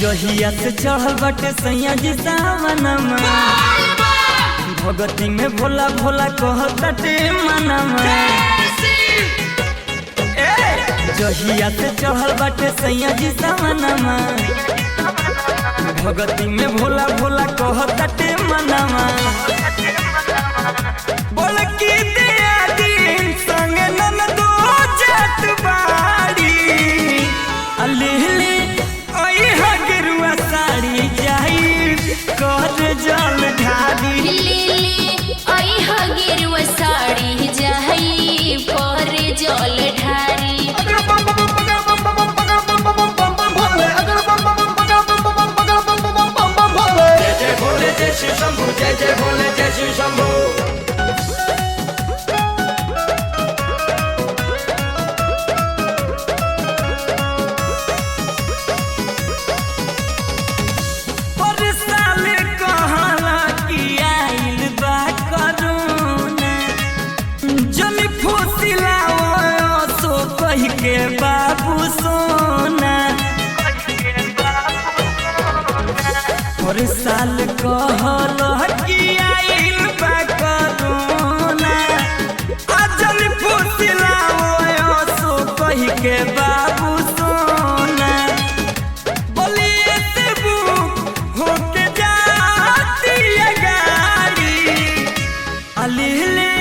जहिया से चढ़ल बटे सैया जी सावनमा भगती में भोला भोला कहते मनमा। जहिया से चढ़ल बटे सैया जी सावनमा भगती में भोला भोला कहते मनमा। बोल की दिया दिन संग ननदो जात बाड़ी अलिहली साड़ी जाई कर जल ढारी गेरुआ साड़ी जाई पर जल ढारी। जय जय भोले जय शिव शंभू जय जय भोले जय शिव शंभू। के बाबू सोना और साल कहल कि आइल बा करोना अजल फुसिलाओ सो कही के बाबू सोना। बोलिए से बुक होके जाती गाड़ी अलिहले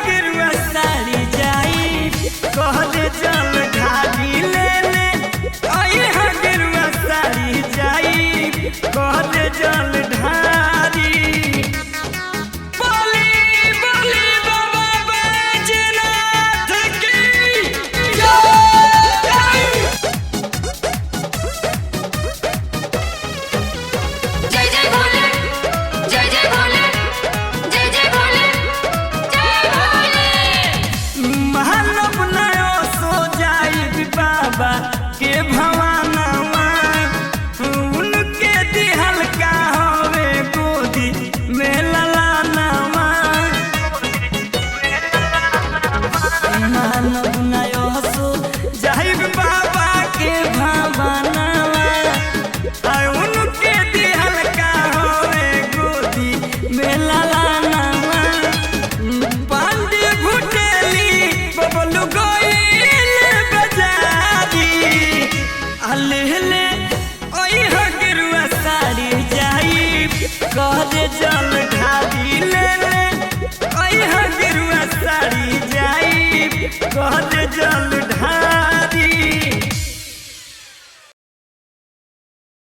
गेरुआ साड़ी जाई कहले जल ढारी ले गेरुआ साड़ी जाई कहले जल ढारी। बोली बोली बाबा बैजनाथ की जय जय भोले जय जय भोले जय जय भोले जय भोले। महानव नयो सो जाई बाबा के भवानवा उनके दिहल का हवे गोदी में ललानवा। महानव नयो सो जाई बाबा के भवानवा उनके दिहल का हवे गोदी में ललानवा। पांडे भुटेली बबलू गोइल बजारी अलेहले गेरुआ साड़ी जाई कहले जल ढारी ले गेरुआ साड़ी जाई कहले जल ढारी।